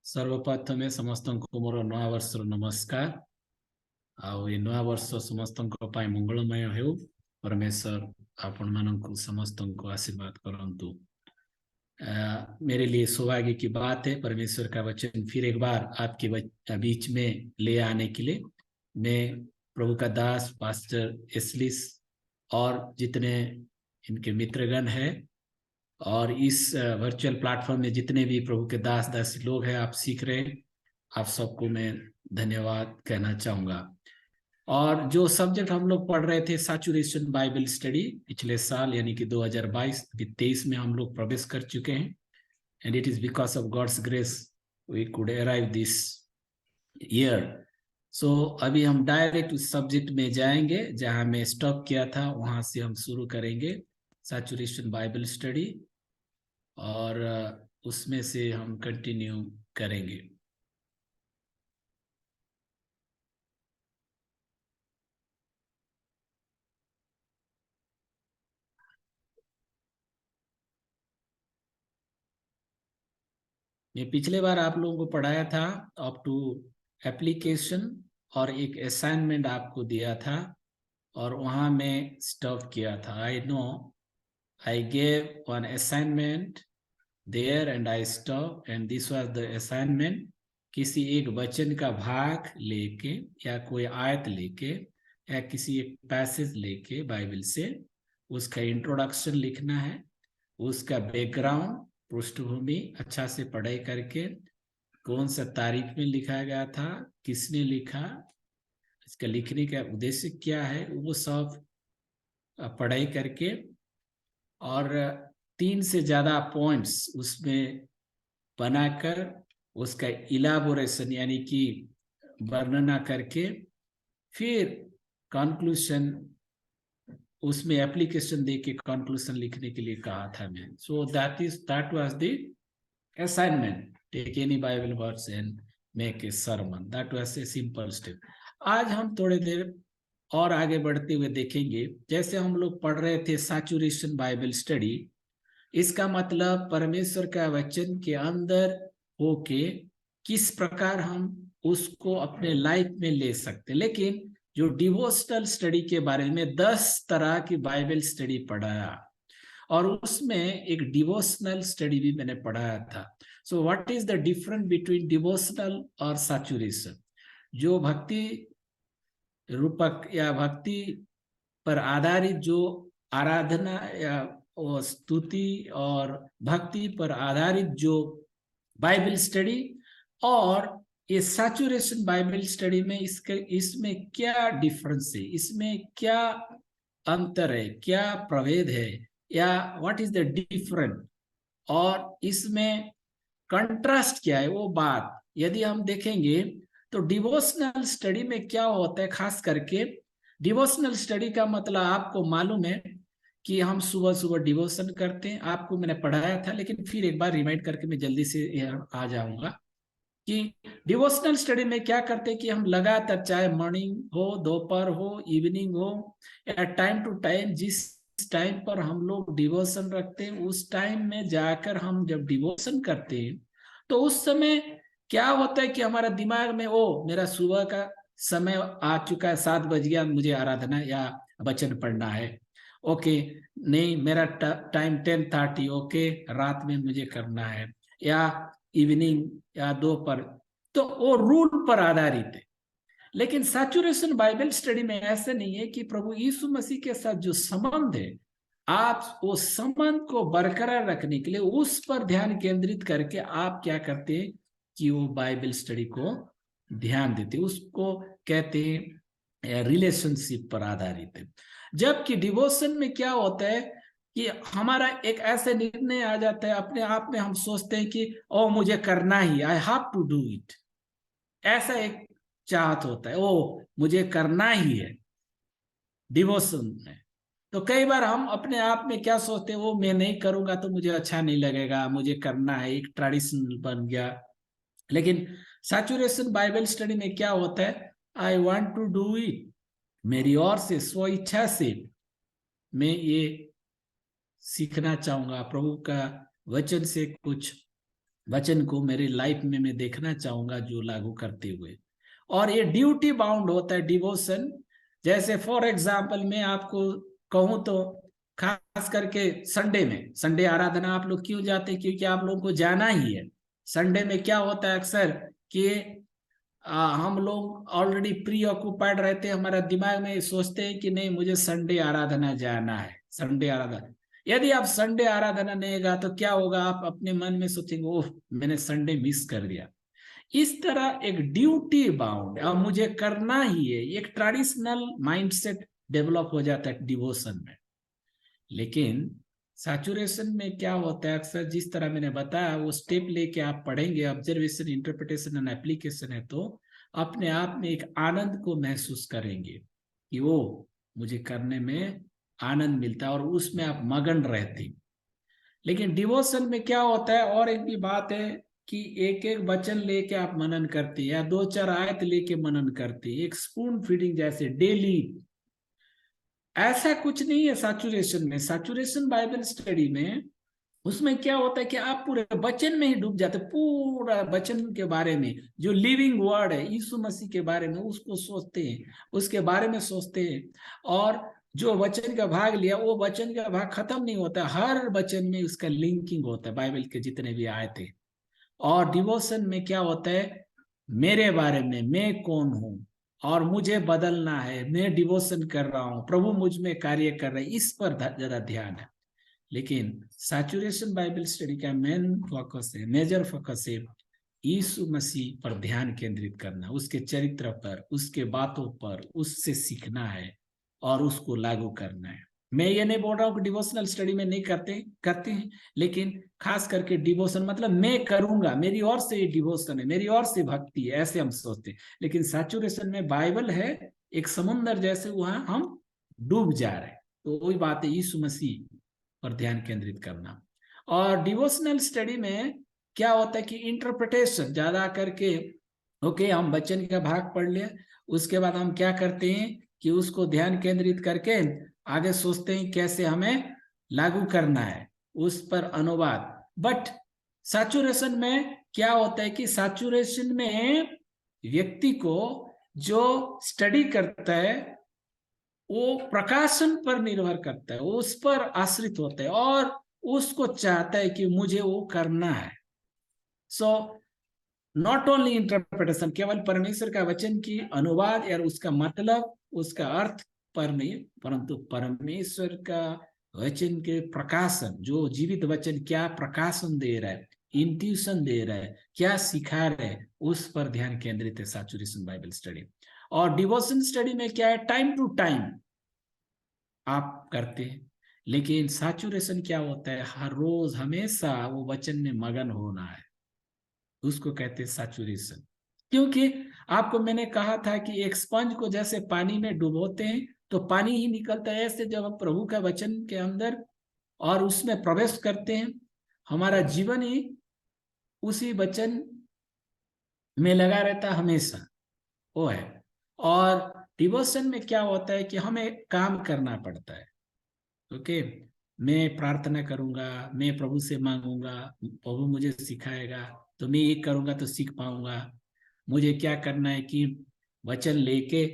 सर्वप्रथमे समस्त को मोर नया वर्ष नमस्कार। आउ ये नया वर्ष समस्त मंगलमय हो। परमेश्वर आपण मानक समस्त को आशीर्वाद करंतु। मेरे लिए सौभाग्य की बात है परमेश्वर का वचन फिर एक बार आपके बीच में ले आने के लिए। मैं प्रभु का दास पास्टर एस्लिस और जितने इनके मित्रगण हैं और इस वर्चुअल प्लेटफॉर्म में जितने भी प्रभु के दास दासी लोग हैं, आप सीख रहे हैं, आप सबको मैं धन्यवाद कहना चाहूँगा। और जो सब्जेक्ट हम लोग पढ़ रहे थे सैचुरेशन बाइबल स्टडी पिछले साल यानी कि 2022-23 में हम लोग प्रवेश कर चुके हैं। And it is because of god's grace we could arrive this year. So अभी हम डायरेक्ट उस सब्जेक्ट में जाएंगे जहां मैं स्टॉप किया था, वहां से हम शुरू करेंगे सैचुरेशन बाइबल स्टडी और उसमें से हम कंटिन्यू करेंगे। मैं पिछले बार आप लोगों को पढ़ाया था अप टू एप्लीकेशन और एक असाइनमेंट आपको दिया था और वहां मैं स्टॉप किया था। I know I gave one assignment there and I stop and this was the assignment. किसी एक वचन का भाग लेके या कोई आयत लेके या किसी एक पैसेज लेके बाइबल से उसका इंट्रोडक्शन लिखना है, उसका बैकग्राउंड पृष्ठभूमि अच्छा से पढ़ाई करके कौन सा तारीख में लिखा गया था, किसने लिखा, इसका लिखने का उद्देश्य क्या है, वो सब पढ़ाई करके और 3 से ज्यादा पॉइंट्स उसमें बनाकर उसका इलाबोरेशन यानी कि वर्णना करके फिर कंक्लूजन उसमें एप्लीकेशन दे के कंक्लूजन लिखने के लिए कहा था मैं। So that was the assignment. Take any Bible words and make a sermon. That was a simple step. आज हम थोड़ी देर और आगे बढ़ते हुए देखेंगे, जैसे हम लोग पढ़ रहे थे सैचुरेशन बाइबल स्टडी, इसका मतलब परमेश्वर का वचन के अंदर होके किस प्रकार हम उसको अपने लाइफ में ले सकते। लेकिन जो डिवोशनल स्टडी के बारे में 10 तरह की बाइबल स्टडी पढ़ाया और उसमें एक डिवोशनल स्टडी भी मैंने पढ़ाया था। So what is the difference between devotional और सैचुरेशन? जो भक्ति रूपक या भक्ति पर आधारित जो आराधना या स्तुति और भक्ति पर आधारित जो बाइबल स्टडी और ये सैचुरेशन बाइबल स्टडी में इसमें क्या डिफरेंस है, इसमें क्या अंतर है, क्या प्रभेद है, या व्हाट इज द डिफरेंट, और इसमें कंट्रास्ट क्या है, वो बात यदि हम देखेंगे तो डिवोशनल स्टडी में क्या होता है। खास करके डिवोशनल स्टडी का मतलब आपको मालूम है कि हम सुबह सुबह डिवोशन करते हैं, आपको मैंने पढ़ाया था लेकिन फिर एक बार रिमाइंड करके मैं जल्दी से आ जाऊंगा कि डिवोशनल स्टडी में क्या करते हैं कि हम लगातार, चाहे मॉर्निंग हो, दोपहर हो, इवनिंग हो, या टाइम टू टाइम जिस टाइम पर हम लोग डिवोशन रखते हैं उस टाइम में जाकर हम जब डिवोशन करते हैं तो उस समय क्या होता है कि हमारा दिमाग में ओ मेरा सुबह का समय आ चुका है, 7 बज गया, मुझे आराधना या वचन पढ़ना है। ओके, नहीं मेरा टाइम 10:30, ओके रात में मुझे करना है, या इवनिंग या दोपहर, तो वो रूल पर आधारित है। लेकिन सैचुरेशन बाइबल स्टडी में ऐसा नहीं है कि प्रभु यीशु मसीह के साथ जो संबंध है, आप वो संबंध को बरकरार रखने के लिए उस पर ध्यान केंद्रित करके आप क्या करते हैं कि वो बाइबल स्टडी को ध्यान देते, उसको कहते हैं रिलेशनशिप पर आधारित है। जबकि डिवोशन में क्या होता है कि हमारा एक ऐसे निर्णय आ जाता है, अपने आप में हम सोचते हैं कि ओ मुझे करना ही, I have to do it, ऐसा एक चाहत होता है, ओ मुझे करना ही है डिवोशन में। तो कई बार हम अपने आप में क्या सोचते हैं, वो मैं नहीं करूंगा तो मुझे अच्छा नहीं लगेगा, मुझे करना है, एक ट्रेडिशन बन गया। लेकिन सैचुरेशन बाइबल स्टडी में क्या होता है, I want to do it, मेरी ओर से स्व इच्छा से मैं ये सीखना चाहूंगा, प्रभु का वचन से कुछ वचन को मेरी लाइफ में मैं देखना चाहूंगा जो लागू करते हुए। और ये ड्यूटी बाउंड होता है डिवोशन। जैसे फॉर एग्जाम्पल मैं आपको कहूं तो खास करके संडे में, संडे आराधना आप लोग क्यों जाते हैं? क्योंकि आप लोगों को जाना ही है। संडे में क्या होता है अक्सर कि हम लोग ऑलरेडी प्री ऑक्यूपाइड रहते हैं, हमारा दिमाग में सोचते हैं कि नहीं मुझे संडे आराधना जाना है, संडे आराधना। यदि आप संडे आराधना नहीं गए तो क्या होगा? आप अपने मन में सोचेंगे ओह मैंने संडे मिस कर दिया। इस तरह एक ड्यूटी बाउंड अब मुझे करना ही है, एक ट्रेडिशनल माइंडसेट डेवलप हो जाता है डिवोशन में। लेकिन सैचुरेशन में क्या होता है अक्सर, जिस तरह मैंने बताया वो स्टेप लेके आप पढ़ेंगे, ऑब्जर्वेशन, इंटरप्रिटेशन एंड एप्लीकेशन है, तो अपने आप में एक आनंद को महसूस करेंगे कि वो मुझे करने में आनंद मिलता है और उसमें आप मगन रहते। लेकिन डिवोशन में क्या होता है, और एक भी बात है कि एक एक वचन लेके आप मनन करते या दो चार आयत लेके मनन करते, एक स्पून फीडिंग जैसे डेली। ऐसा कुछ नहीं है सैचुरेशन में। सैचुरेशन बाइबल स्टडी में उसमें क्या होता है कि आप पूरे वचन में ही डूब जाते, पूरा वचन के बारे में, जो लिविंग वर्ड है यीशु मसीह के बारे में उसको सोचते हैं, उसके बारे में सोचते हैं। और जो वचन का भाग लिया वो वचन का भाग खत्म नहीं होता, हर वचन में उसका लिंकिंग होता है, बाइबल के जितने भी आए थे। और डिवोशन में क्या होता है, मेरे बारे में, मैं कौन हूं और मुझे बदलना है, मैं डिवोशन कर रहा हूं, प्रभु मुझ में कार्य कर रहे हैं, इस पर ज्यादा ध्यान है। लेकिन सैचुरेशन बाइबल स्टडी का मेन फोकस है, मेजर फोकस है यीशु मसीह पर ध्यान केंद्रित करना, उसके चरित्र पर, उसके बातों पर, उससे सीखना है और उसको लागू करना है। मैं ये नहीं बोल रहा हूँ कि डिवोशनल स्टडी में नहीं करते हैं, लेकिन खास करके डिवोशन मतलब मैं करूंगा, मेरी ओर से ये डिवोशन है, मेरी ओर से भक्ति है, ऐसे हम सोचते हैं। लेकिन सैचुरेशन में बाइबल है एक समुन्द्र जैसे, वहां हम डूब जा रहे हैं। तो वही बात है, यीशु मसीह पर ध्यान केंद्रित करना। और डिवोशनल स्टडी में क्या होता है कि इंटरप्रिटेशन ज्यादा करके, ओके हम वचन का भाग पढ़ लिया, उसके बाद हम क्या करते हैं कि उसको ध्यान केंद्रित करके आगे सोचते हैं कैसे हमें लागू करना है, उस पर अनुवाद। बट सैचुरेशन में क्या होता है कि सैचुरेशन में व्यक्ति को जो स्टडी करता है वो प्रकाशन पर निर्भर करता है, वो उस पर आश्रित होता है और उसको चाहता है कि मुझे वो करना है। सो नॉट ओनली इंटरप्रिटेशन, केवल परमेश्वर का वचन की अनुवाद या उसका मतलब, उसका अर्थ पर नहीं, परंतु परमेश्वर का वचन के प्रकाशन, जो जीवित वचन क्या प्रकाशन दे रहा है, इंट्यूशन दे रहा है, क्या सिखा रहा है, उस पर ध्यान केंद्रित है सैचुरेशन बाइबल स्टडी। और डिवोशन स्टडी में क्या है, टाइम टू टाइम आप करते हैं, लेकिन सैचुरेशन क्या होता है, हर रोज हमेशा वो वचन में मगन होना है, उसको कहते हैं सैचुरेशन। क्योंकि आपको मैंने कहा था कि एक स्पंज को जैसे पानी में डुबोते हैं तो पानी ही निकलता है, ऐसे जब हम प्रभु का वचन के अंदर और उसमें प्रवेश करते हैं, हमारा जीवन ही उसी वचन में लगा रहता है हमेशा, वो है। और डिवोशन में क्या होता है कि हमें काम करना पड़ता है। ओके, मैं प्रार्थना करूंगा, मैं प्रभु से मांगूंगा, प्रभु मुझे सिखाएगा, तो मैं ये करूंगा तो सीख पाऊंगा। मुझे क्या करना है कि वचन लेके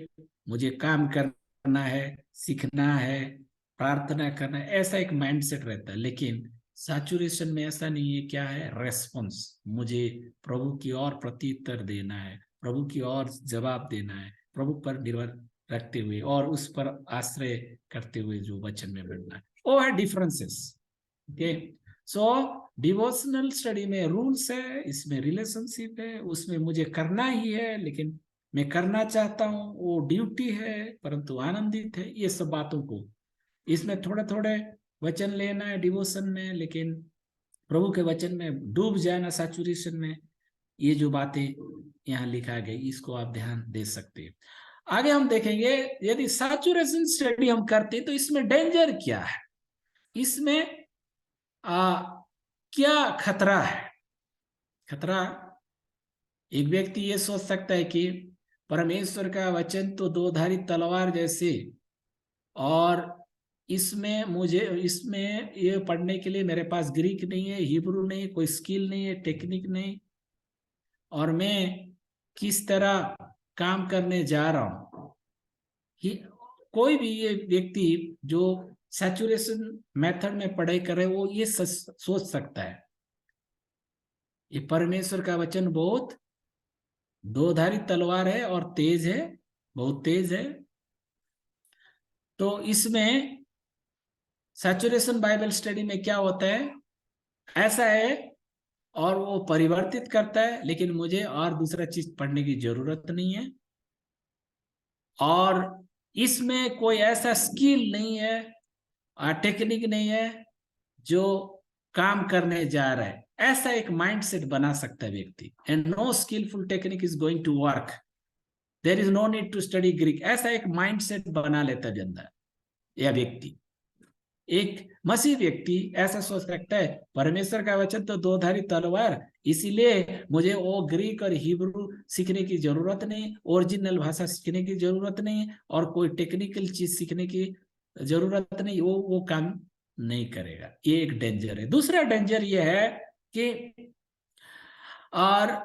मुझे काम करना है, सीखना है, प्रार्थना करना है, ऐसा एक माइंडसेट रहता है। लेकिन सैचुरेशन में ऐसा नहीं है, क्या है रेस्पॉन्स, मुझे प्रभु की ओर प्रत्युत्तर देना है, प्रभु की ओर जवाब देना है, प्रभु पर निर्भर रखते हुए और उस पर आश्रय करते हुए जो वचन में बढ़ना है, वो है डिफरेंसेस। ओके, सो डिवोशनल स्टडी में रूल्स है, इसमें रिलेशनशिप है, उसमें मुझे करना ही है, लेकिन मैं करना चाहता हूँ, वो ड्यूटी है परंतु आनंदित है, ये सब बातों को इसमें थोड़े थोड़े वचन लेना है डिवोशन में, लेकिन प्रभु के वचन में डूब जाना सैचुरेशन में। ये जो बातें यहाँ लिखा गई इसको आप ध्यान दे सकते हैं। आगे हम देखेंगे यदि सैचुरेशन स्टडी हम करते तो इसमें डेंजर क्या है, इसमें क्या खतरा है। खतरा, एक व्यक्ति ये सोच सकता है कि परमेश्वर का वचन तो दो धारी तलवार जैसे, और इसमें ये पढ़ने के लिए मेरे पास ग्रीक नहीं है, हिब्रू नहीं, कोई स्किल नहीं है, टेक्निक नहीं, और मैं किस तरह काम करने जा रहा हूं। कोई भी ये व्यक्ति जो सैचुरेशन मेथड में पढ़ाई कर रहे वो ये सोच सकता है ये परमेश्वर का वचन बहुत दोधारी तलवार है और तेज है, बहुत तेज है। तो इसमें सैचुरेशन बाइबल स्टडी में क्या होता है, ऐसा है और वो परिवर्तित करता है, लेकिन मुझे और दूसरा चीज पढ़ने की जरूरत नहीं है। और इसमें कोई ऐसा स्किल नहीं है और टेक्निक नहीं है जो काम करने जा रहा है, ऐसा एक माइंडसेट बना सकता है व्यक्ति। And no skillful technique is going to work, there is no need to study Greek, ऐसा एक माइंडसेट बना लेता है अंदर यह व्यक्ति। एक मसीह व्यक्ति ऐसा सोच सकता है परमेश्वर का वचन तो दो-धारी तलवार, इसीलिए मुझे वो ग्रीक और हिब्रू सीखने की जरूरत नहीं, ओरिजिनल भाषा सीखने की जरूरत नहीं, और कोई टेक्निकल चीज सीखने की जरूरत नहीं, वो काम नहीं करेगा। ये एक डेंजर है। दूसरा डेंजर ये है कि और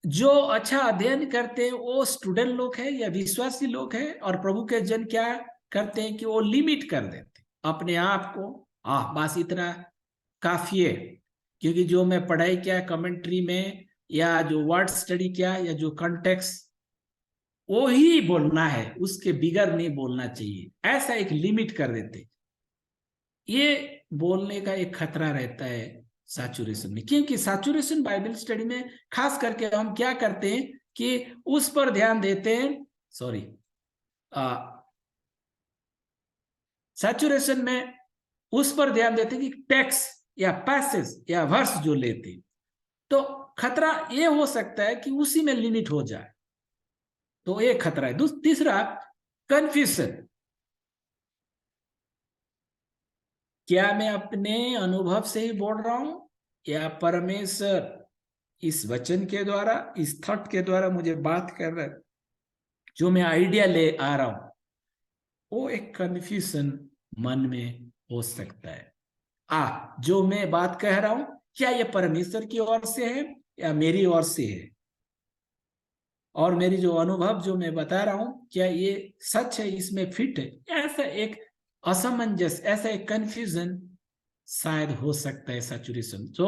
जो अच्छा अध्ययन करते हैं वो स्टूडेंट लोग हैं या विश्वासी लोग हैं, और प्रभु के जन क्या करते हैं कि वो लिमिट कर देते अपने आप को, बस इतना काफी है, क्योंकि जो मैं पढ़ाई किया कमेंट्री में या जो वर्ड स्टडी किया या जो कॉन्टेक्स्ट वो ही बोलना है, उसके बिगर नहीं बोलना चाहिए, ऐसा एक लिमिट कर देते। ये बोलने का एक खतरा रहता है सैचुरेशन में, क्योंकि सैचुरेशन बाइबल स्टडी में खास करके हम क्या करते हैं कि उस पर ध्यान देते हैं, सैचुरेशन में उस पर ध्यान देते हैं कि टेक्स्ट या पैसेज या वर्स जो लेते, तो खतरा ये हो सकता है कि उसी में लिमिट हो जाए, तो ये खतरा है। तीसरा कंफ्यूजन, क्या मैं अपने अनुभव से ही बोल रहा हूं या परमेश्वर इस वचन के द्वारा, इस थॉट के द्वारा मुझे बात कर रहा है, जो मैं आइडिया ले आ रहा हूं, वो एक कंफ्यूजन मन में हो सकता है। जो मैं बात कह रहा हूं क्या ये परमेश्वर की ओर से है या मेरी ओर से है, और मेरी जो अनुभव जो मैं बता रहा हूं क्या ये सच है, इसमें फिट है, ऐसा एक असमंजस, ऐसा एक कंफ्यूजन शायद हो सकता है सैचुरेशन। तो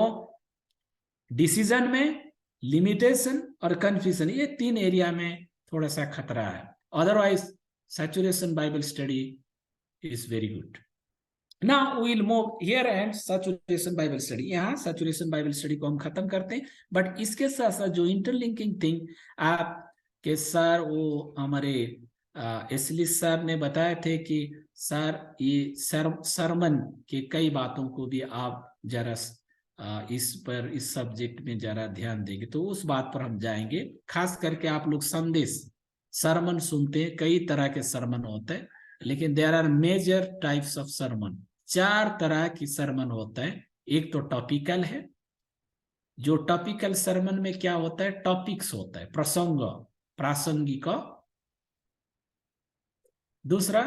डिसीजन में लिमिटेशन और कंफ्यूजन, ये 3 एरिया में थोड़ा सा खतरा है। Otherwise saturation Bible study is very good. Now we will move here and saturation Bible study. यहाँ saturation Bible study को हम खत्म करते हैं, बट इसके साथ साथ जो इंटरलिंकिंग थिंग आप के सर वो हमारे एसली सर ने बताए थे कि सर ये सरमन के कई बातों को भी आप जरा इस सब्जेक्ट में जरा ध्यान देंगे, तो उस बात पर हम जाएंगे। खास करके आप लोग संदेश सरमन सुनते हैं, कई तरह के सरमन होते हैं, लेकिन there are major types of sermon, 4 तरह की सरमन होता है। एक तो टॉपिकल है, जो टॉपिकल सरमन में क्या होता है, टॉपिक्स होता है, प्रसंग, प्रासंगिक। दूसरा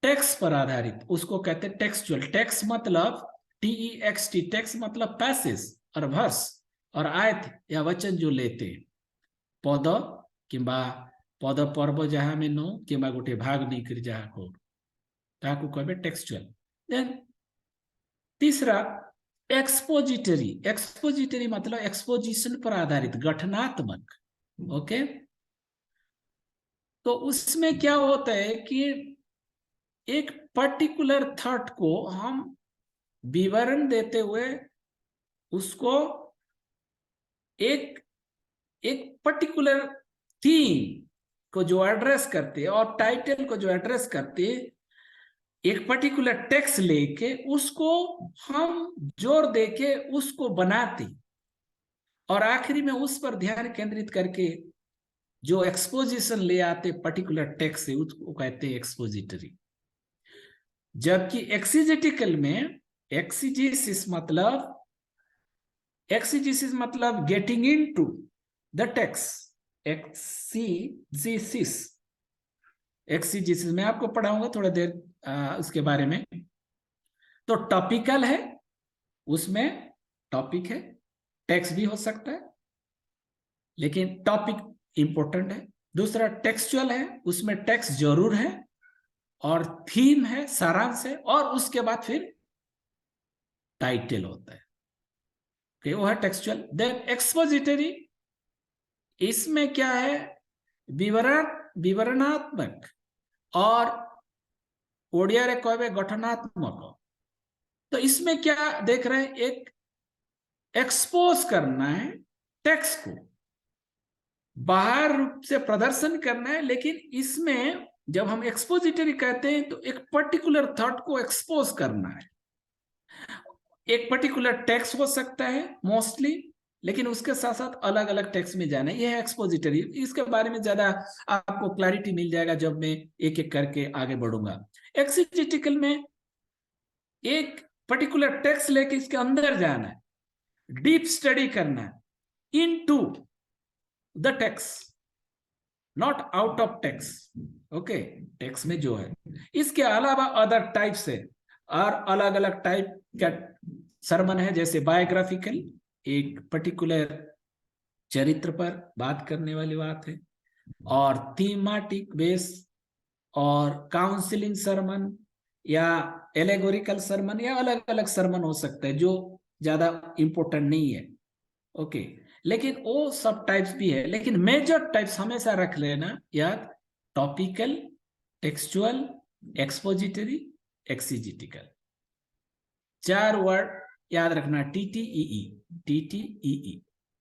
टेक्स्ट पर आधारित, उसको कहते हैं टेक्सचुअल। टेक्स्ट मतलब TEXT, टेक्स्ट मतलब पैसेज और वर्स और आयत या वचन जो लेते पद किंबा पद पर्व जहाँ में नो किंबा गोटे भाग नहीं जहाँ को ताकू कहबे टेक्सचुअल। देन तीसरा एक्सपोजिटरी, एक्सपोजिटरी मतलब एक्सपोजिशन पर आधारित, गठनात्मक। ओके, तो उसमें क्या होता है कि एक पर्टिकुलर थॉट को हम विवरण देते हुए उसको एक पर्टिकुलर थीम को जो एड्रेस करते हैं और टाइटल को जो एड्रेस करते हैं, एक पर्टिकुलर टेक्स्ट लेके उसको हम जोर देके उसको बनाते, और आखिरी में उस पर ध्यान केंद्रित करके जो एक्सपोजिशन ले आते पर्टिकुलर टेक्स्ट से, उसको कहते हैं एक्सपोजिटरी। जबकि एक्सीजेटिकल में एक्सीजेसिस मतलब गेटिंग इनटू द टेक्स्ट, एक्सीजेसिस मैं आपको पढ़ाऊंगा थोड़ा देर उसके बारे में। तो टॉपिकल है, उसमें टॉपिक है, टेक्स्ट भी हो सकता है लेकिन टॉपिक इंपॉर्टेंट है। दूसरा टेक्सचुअल है, उसमें टेक्स्ट जरूर है और थीम है, सारांश है, और उसके बाद फिर टाइटल होता है। वो है टेक्सचुअल। देन एक्सपोजिटरी, इसमें क्या है, विवरणात्मक और ओडिया रे कहबे गठनात्मक। तो इसमें क्या देख रहे हैं, एक एक्सपोज करना है टेक्स्ट को, बाहर रूप से प्रदर्शन करना है। लेकिन इसमें जब हम एक्सपोजिटरी कहते हैं तो एक पर्टिकुलर थॉट को एक्सपोज करना है। एक पर्टिकुलर टेक्स्ट हो सकता है मोस्टली, लेकिन उसके साथ साथ अलग अलग टेक्स्ट में जाना है, यह है एक्सपोजिटरी। इसके बारे में ज्यादा आपको क्लैरिटी मिल जाएगा जब मैं एक एक करके आगे बढ़ूंगा। एक्सिजेटिकल में एक पर्टिकुलर टेक्स्ट लेके इसके अंदर जाना है, डीप स्टडी करना है into the text, not out of text. Okay, text में जो है, इसके अलावा अदर टाइप्स है, और अलग अलग टाइप का सरमन है। जैसे बायोग्राफिकल, एक पर्टिकुलर चरित्र पर बात करने वाली बात है, और थीमाटिक बेस, और काउंसलिंग सरमन, या एलेगोरिकल सरमन, या अलग अलग सरमन हो सकता है जो ज्यादा इंपॉर्टेंट नहीं है। ओके, लेकिन वो सब टाइप्स भी है, लेकिन मेजर टाइप्स हमेशा रख लेना याद, topical, textual, expository, exegetical. 4 word याद रखना, TTEE, TTEE,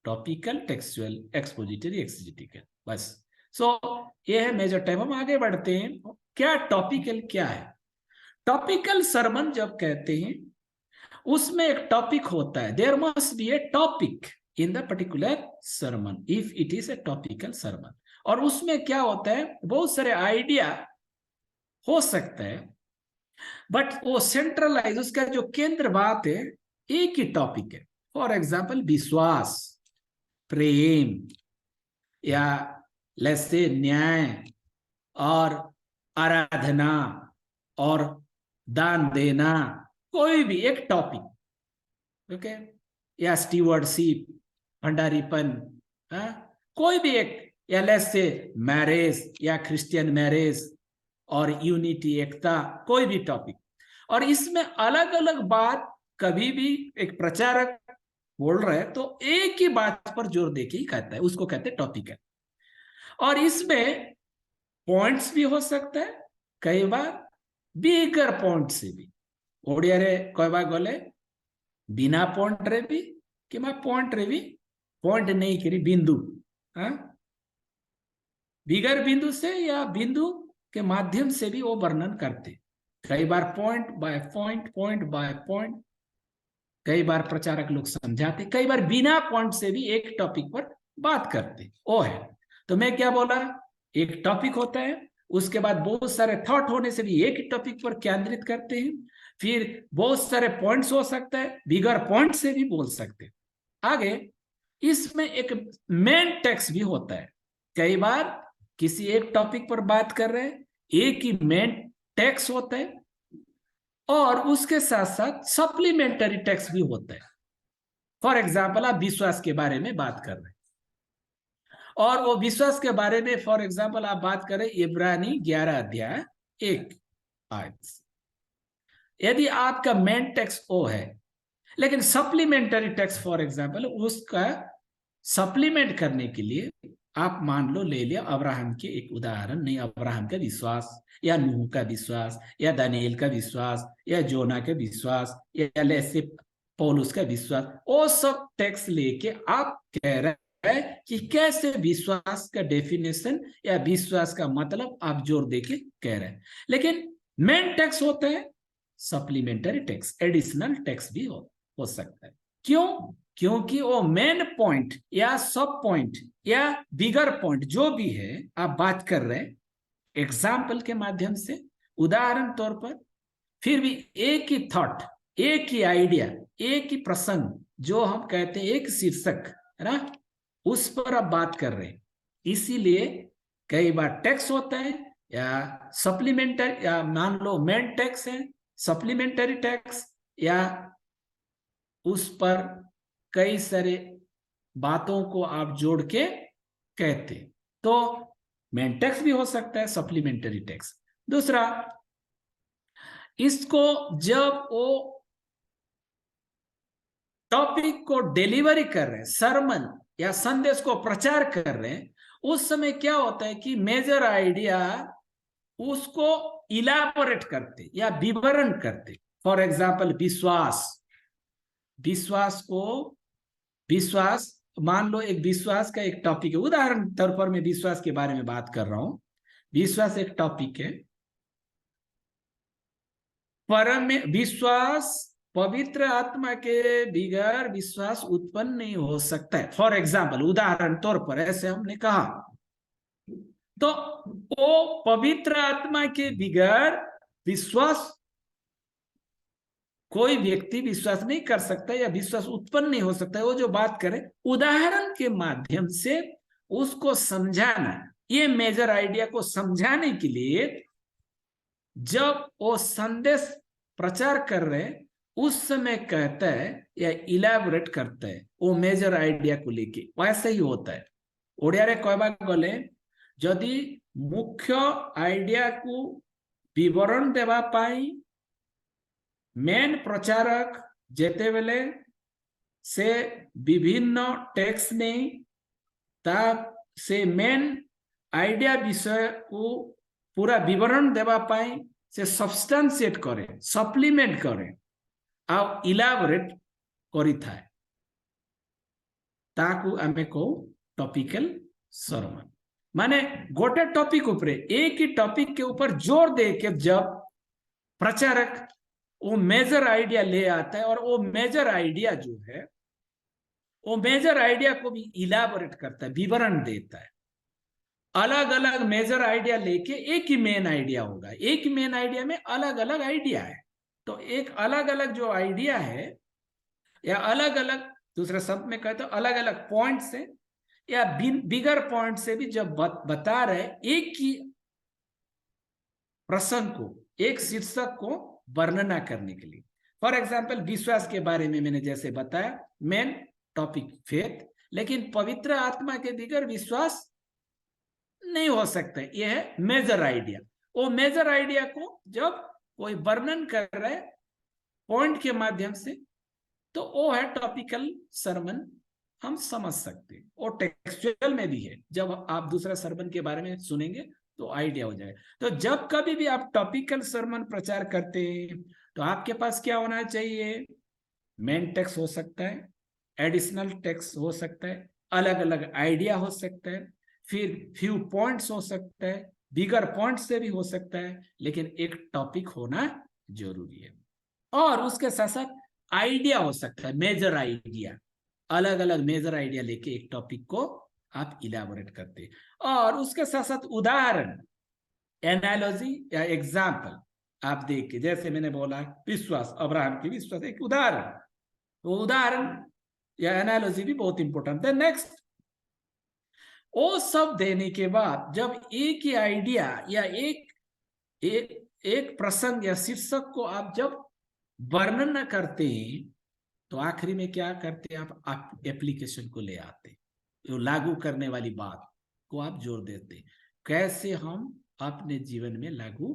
topical, textual, expository, exegetical, बस। सो ये है मेजर टाइप। हम आगे बढ़ते हैं, क्या टॉपिकल क्या है। टॉपिकल सरमन जब कहते हैं, उसमें एक टॉपिक होता है, there must be a topic in the particular sermon if it is a topical sermon. और उसमें क्या होता है, बहुत सारे आइडिया हो सकता है, बट वो सेंट्रलाइज, उसका जो केंद्र बात है एक ही टॉपिक है। फॉर एग्जाम्पल विश्वास, प्रेम, या लेसे न्याय, और आराधना, और दान देना, कोई भी एक टॉपिक। ओके, या स्टीवर्डशिप, भंडारीपन, कोई भी एक, या लेसे मैरिज, या क्रिश्चियन मैरिज, और यूनिटी, एकता, कोई भी टॉपिक। और इसमें अलग अलग बात, कभी भी एक प्रचारक बोल रहा है तो एक ही बात पर जोर देके ही कहता है, उसको कहते हैं टॉपिकल। और इसमें पॉइंट्स भी हो सकता है, कई बार बिगर पॉइंट से भी, ओडिया रे कहबा गले बिना पॉइंट रे भी कि पॉइंट रे भी पॉइंट नहीं करी बिंदु, बिगर बिंदु से या बिंदु के माध्यम से भी वो वर्णन करते। कई बार point by point, point by point, कई बार प्रचारक लोग समझाते, कई बार बिना पॉइंट से भी एक टॉपिक पर बात करते। वो है, तो मैं क्या बोला, एक टॉपिक होता है, उसके बाद बहुत सारे थॉट होने से भी एक ही टॉपिक पर केंद्रित करते हैं। फिर बहुत सारे पॉइंट्स हो सकता है, बिगर पॉइंट से भी बोल सकते। आगे इसमें एक मेन टेक्स्ट भी होता है। कई बार किसी एक टॉपिक पर बात कर रहे हैं, एक ही मेन टेक्स्ट होता है, और उसके साथ साथ सप्लीमेंटरी टेक्स्ट भी होता है। फॉर एग्जाम्पल, आप विश्वास के बारे में बात कर रहे हैं, और वो विश्वास के बारे में फॉर एग्जाम्पल आप बात करें इब्रानी 11 अध्याय 1 आयत। यदि आपका मेन टेक्स्ट वो है, लेकिन सप्लीमेंटरी टेक्स्ट फॉर एग्जाम्पल, उसका सप्लीमेंट करने के लिए आप मान लो ले लिया अब्राहम के एक उदाहरण, नहीं अब्राहम का विश्वास, या नूह का विश्वास, या दानिएल का विश्वास, या जोना का विश्वास, या लेसे पौलुस का विश्वास, वो सब टेक्स्ट लेके आप कह रहे हैं कि कैसे विश्वास का डेफिनेशन या विश्वास का मतलब आप जोर देके कह रहे हैं। लेकिन मेन टेक्स्ट होता है, सप्लीमेंटरी टेक्स्ट, एडिशनल टेक्स्ट भी हो सकता है। क्यों? क्योंकि वो मेन पॉइंट या सब पॉइंट या बिगर पॉइंट जो भी है आप बात कर रहे हैं एग्जाम्पल के माध्यम से, उदाहरण तौर पर, फिर भी एक ही थॉट, एक ही आइडिया, एक ही प्रसंग, जो हम कहते हैं एक शीर्षक है ना, उस पर आप बात कर रहे हैं। इसीलिए कई बार टेक्स्ट होता है या सप्लीमेंटरी, या मान लो मेन टैक्स है, सप्लीमेंटरी टैक्स, या उस पर कई सारे बातों को आप जोड़ के कहते, तो मेन टैक्स भी हो सकता है, सप्लीमेंटरी टैक्स। दूसरा, इसको जब वो टॉपिक को डिलीवरी कर रहे हैं, सरमन या संदेश को प्रचार कर रहे हैं, उस समय क्या होता है कि मेजर आइडिया उसको इलाबोरेट करते या विवरण करते। फॉर एग्जाम्पल, विश्वास, विश्वास को, विश्वास, मान लो एक विश्वास का एक टॉपिक है, उदाहरण तौर पर मैं विश्वास के बारे में बात कर रहा हूं। विश्वास एक टॉपिक है, परम विश्वास, पवित्र आत्मा के बगैर विश्वास उत्पन्न नहीं हो सकता है। फॉर एग्जाम्पल, उदाहरण तौर पर ऐसे हमने कहा, तो वो पवित्र आत्मा के बगैर विश्वास, कोई व्यक्ति विश्वास नहीं कर सकता या विश्वास उत्पन्न नहीं हो सकता है। वो जो बात करे, उदाहरण के माध्यम से उसको समझाना, ये मेजर आइडिया को समझाने के लिए जब वो संदेश प्रचार कर रहे उस समय कहता है या इलाबोरेट करता है वो मेजर आइडिया को लेके, वैसे ही होता है। ओडिया रे कहबा गले जदि मुख्य आइडिया को विवरण देवा पाई मेन प्रचारक जेते बेले से विभिन्न टेक्स्ट नहीं ता से मेन आइडिया विषय को पूरा विवरण देवा पाई से सब्सटेंशिएट करे, सप्लीमेंट करे आ इलाबोरेट करी थाए, ताकू आमे को टॉपिकल सरमन। माने गोटे टॉपिक ऊपर, एक ही टॉपिक के ऊपर जोर दे के जब प्रचारक वो मेजर आइडिया ले आता है और वो मेजर आइडिया जो है वो मेजर आइडिया को भी इलाबोरेट करता है, विवरण देता है। अलग अलग मेजर आइडिया लेके एक ही मेन आइडिया होगा, एक ही मेन आइडिया में अलग अलग आइडिया है, तो एक अलग अलग जो आइडिया है या अलग अलग, दूसरे शब्द में कहते अलग अलग पॉइंट से या बिगर पॉइंट से भी जब बता रहे एक ही प्रसंग को, एक शीर्षक को वर्णना करने के लिए। फॉर एग्जाम्पल, विश्वास के बारे में मैंने जैसे बताया, मेन टॉपिक फेथ, लेकिन पवित्र आत्मा के बगैर विश्वास नहीं हो सकता, यह है मेजर आइडिया। वो मेजर आइडिया को जब कोई वर्णन कर रहे पॉइंट के माध्यम से, तो वो है टॉपिकल सरमन, हम समझ सकते हैं। और टेक्सचुअल में भी है, जब आप दूसरा सरमन के बारे में सुनेंगे तो आइडिया हो जाएगा। तो जब कभी भी आप टॉपिकल सरमन प्रचार करते हैं तो आपके पास क्या होना चाहिए? मेन टेक्स्ट हो सकता है, एडिशनल टेक्स्ट हो सकता है, अलग अलग आइडिया हो सकता है, फिर फ्यू पॉइंट्स हो सकता है, बिगर पॉइंट से भी हो सकता है, लेकिन एक टॉपिक होना जरूरी है। और उसके साथ साथ आइडिया हो सकता है, मेजर आइडिया, अलग अलग मेजर आइडिया लेके एक टॉपिक को आप इलाबोरेट करते हैं। और उसके साथ साथ उदाहरण, एनालॉजी या एग्जाम्पल आप देख के, जैसे मैंने बोला विश्वास, अब्राहम की विश्वास एक उदाहरण, तो उदाहरण या एनालॉजी भी बहुत इंपॉर्टेंट है। नेक्स्ट, वो सब देने के बाद जब एक ही आइडिया या एक प्रसंग या शीर्षक को आप जब वर्णन करते हैं तो आखिरी में क्या करते हैं? आप एप्लीकेशन को ले आते हैं, तो लागू करने वाली बात को आप जोर देते हैं, कैसे हम अपने जीवन में लागू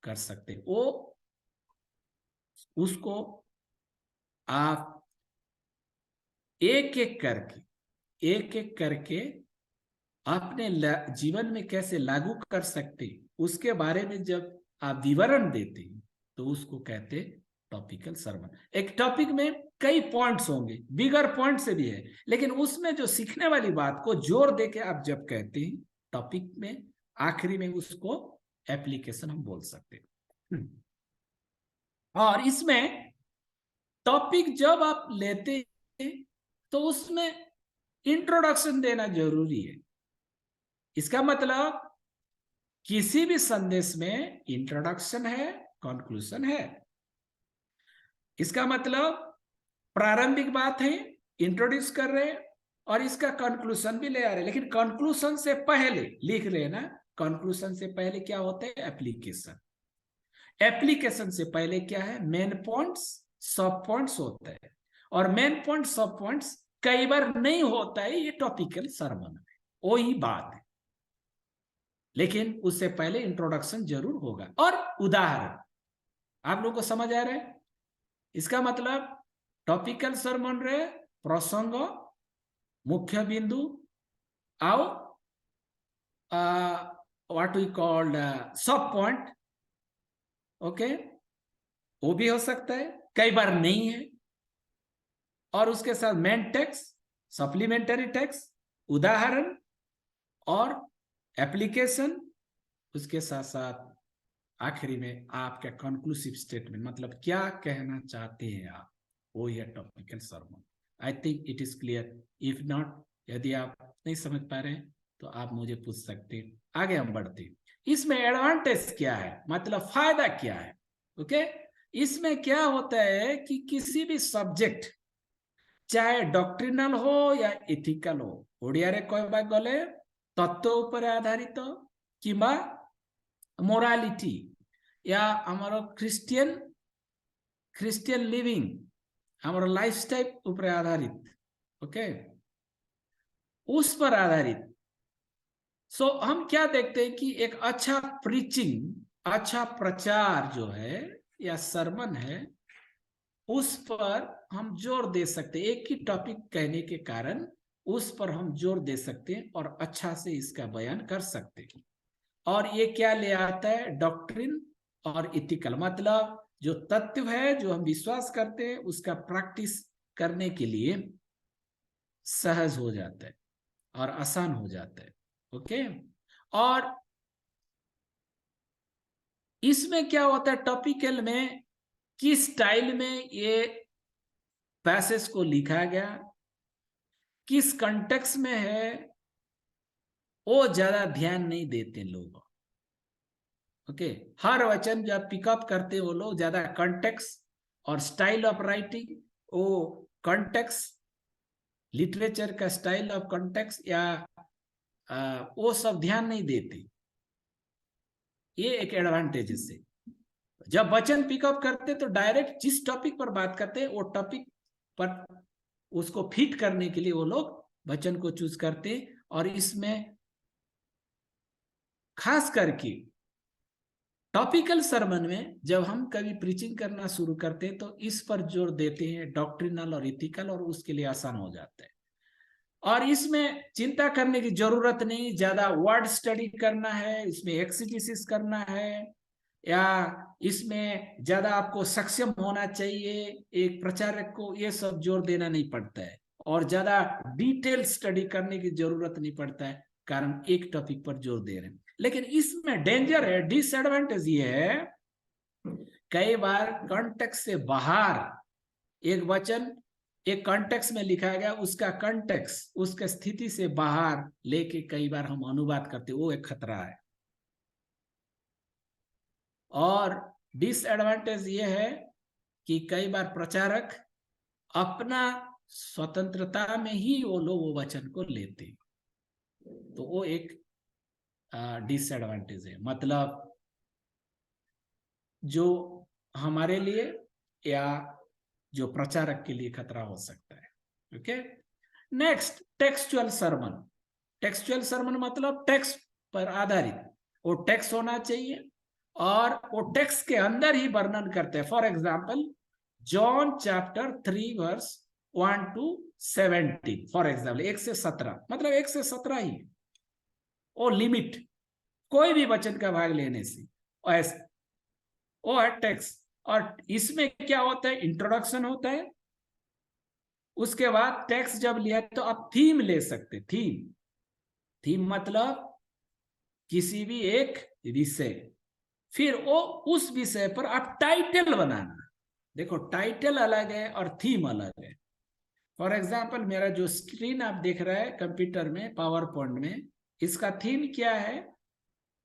कर सकते हैं। वो उसको आप एक एक करके अपने जीवन में कैसे लागू कर सकते, उसके बारे में जब आप विवरण देते हैं तो उसको कहते टॉपिकल सरमन। एक टॉपिक में कई पॉइंट्स होंगे, बिगर पॉइंट से भी है, लेकिन उसमें जो सीखने वाली बात को जोर देके आप जब कहते हैं टॉपिक में, आखिरी में उसको एप्लीकेशन हम बोल सकते हैं। और इसमें टॉपिक जब आप लेते हैं तो उसमें इंट्रोडक्शन देना जरूरी है। इसका मतलब किसी भी संदेश में इंट्रोडक्शन है, कंक्लूजन है। इसका मतलब प्रारंभिक बात है, इंट्रोड्यूस कर रहे हैं, और इसका कंक्लूजन भी ले आ रहे हैं, लेकिन कंक्लूजन से पहले लिख लेना कंक्लूजन से पहले क्या होता है? एप्लीकेशन। एप्लीकेशन से पहले क्या है? मेन पॉइंट्स, सब पॉइंट्स होता है। और मेन पॉइंट, सब पॉइंट्स कई बार नहीं होता है ये टॉपिकल सरमन में, वही बात है। लेकिन उससे पहले इंट्रोडक्शन जरूर होगा और उदाहरण। आप लोगों को समझ आ रहा है? इसका मतलब टॉपिकल सरमन रे प्रसंग, मुख्य बिंदु आओ व्हाट वी कॉल्ड सब पॉइंट, ओके, वो भी हो सकता है, कई बार नहीं है। और उसके साथ मेन टेक्स्ट, सप्लीमेंटरी टेक्स्ट, उदाहरण और एप्लीकेशन। उसके साथ साथ आखिरी में आपका कंक्लूसिव स्टेटमेंट, मतलब क्या कहना चाहते हैं आप, वो है topical sermon. I think it is clear. If not, यदि आप नहीं समझ पा रहे हैं तो आप मुझे पूछ सकते हैं। आगे हम बढ़ते हैं। इसमें एडवांटेज क्या है, मतलब फायदा क्या है? ओके, इसमें क्या होता है कि किसी भी सब्जेक्ट, चाहे डॉक्ट्रिनल हो या इथिकल हो, ओडिया रे कहबा गले तत्व ऊपर आधारित किंबा मोरालिटी या हमारा क्रिश्चियन लिविंग, हमारा लाइफस्टाइल ऊपर आधारित, ओके, उस पर आधारित। सो हम क्या देखते हैं कि एक अच्छा प्रीचिंग, अच्छा प्रचार जो है या सरमन है, उस पर हम जोर दे सकते हैं। एक ही टॉपिक कहने के कारण उस पर हम जोर दे सकते हैं और अच्छा से इसका बयान कर सकते हैं। और ये क्या ले आता है? डॉक्ट्रिन और इथिकल, मतलब जो तत्व है, जो हम विश्वास करते हैं, उसका प्रैक्टिस करने के लिए सहज हो जाता है और आसान हो जाता है। ओके, और इसमें क्या होता है? टॉपिकल में किस स्टाइल में ये पैसेज को लिखा गया, किस कंटेक्स्ट में है, वो ज्यादा ध्यान नहीं देते लोग। ओके, हर वचन जब पिकअप करते वो लोग ज्यादा कंटेक्स्ट और स्टाइल ऑफ राइटिंग, वो कंटेक्स्ट, लिटरेचर का स्टाइल ऑफ कंटेक्स्ट या वो सब ध्यान नहीं देते। ये एक एडवांटेज से। जब वचन पिकअप करते तो डायरेक्ट जिस टॉपिक पर बात करते हैं वो टॉपिक पर उसको फिट करने के लिए वो लोग वचन को चूज करते। और इसमें खास करके टॉपिकल सरमन में जब हम कभी प्रीचिंग करना शुरू करते हैं तो इस पर जोर देते हैं, डॉक्ट्रिनल और इथिकल, और उसके लिए आसान हो जाता है। और इसमें चिंता करने की जरूरत नहीं, ज्यादा वर्ड स्टडी करना है, इसमें एक्सिजिसिस करना है, या इसमें ज्यादा आपको सक्षम होना चाहिए एक प्रचारक को, ये सब जोर देना नहीं पड़ता है। और ज्यादा डिटेल स्टडी करने की जरूरत नहीं पड़ता है, कारण एक टॉपिक पर जोर दे रहे हैं। लेकिन इसमें डेंजर है, डिसएडवांटेज ये है, कई बार कॉन्टेक्स्ट से बाहर एक वचन एक कॉन्टेक्स्ट में लिखा गया, उसका कॉन्टेक्स्ट उसके स्थिति से बाहर लेके कई बार हम अनुवाद करते, वो एक खतरा है। और डिसएडवांटेज ये है कि कई बार प्रचारक अपना स्वतंत्रता में ही वो लोग वो वचन को लेते, तो वो एक डिसएडवांटेज है, मतलब जो हमारे लिए या जो प्रचारक के लिए खतरा हो सकता है। Okay, next, textual sermon. Textual sermon मतलब टेक्स्ट पर आधारित, वो टेक्स्ट होना चाहिए और वो टेक्स्ट के अंदर ही वर्णन करते हैं। For example John chapter 3 verse 1 to 17, for example 1 से 17, मतलब 1 से 17 ही वो लिमिट, कोई भी वचन का भाग लेने से ऐसे वो है टेक्स्ट। और इसमें क्या होता है? इंट्रोडक्शन होता है, उसके बाद टेक्स्ट जब लिया तो आप थीम ले सकते। थीम मतलब किसी भी एक विषय, फिर वो उस विषय पर आप टाइटल बनाना। देखो, टाइटल अलग है और थीम अलग है। फॉर एग्जाम्पल मेरा जो स्क्रीन आप देख रहे हैं कंप्यूटर में, पावर पॉइंट में, इसका थीम क्या है?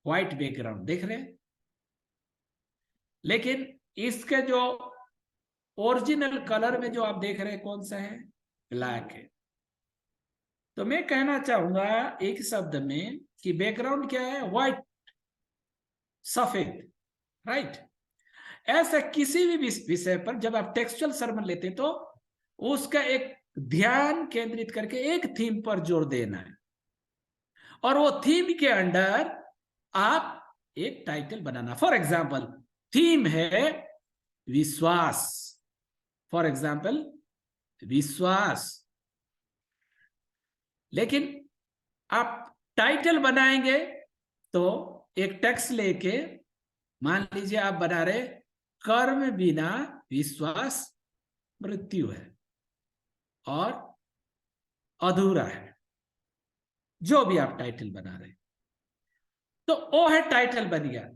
व्हाइट बैकग्राउंड देख रहे हैं, लेकिन इसके जो ओरिजिनल कलर में जो आप देख रहे हैं कौन सा है? ब्लैक है। तो मैं कहना चाहूंगा एक शब्द में कि बैकग्राउंड क्या है? व्हाइट सफेद, राइट। ऐसा किसी भी विषय पर जब आप टेक्सचुअल सरमन लेते हैं तो उसका एक ध्यान केंद्रित करके एक थीम पर जोर देना है, और वो थीम के अंडर आप एक title banana. For example, theme है विश्वास, फॉर एग्जाम्पल विश्वास, लेकिन आप टाइटल बनाएंगे तो एक टेक्स्ट लेके, मान लीजिए आप बना रहे कर्म बिना विश्वास मृत्यु है और अधूरा है, जो भी आप टाइटल बना रहे, तो वो है टाइटल बन गया।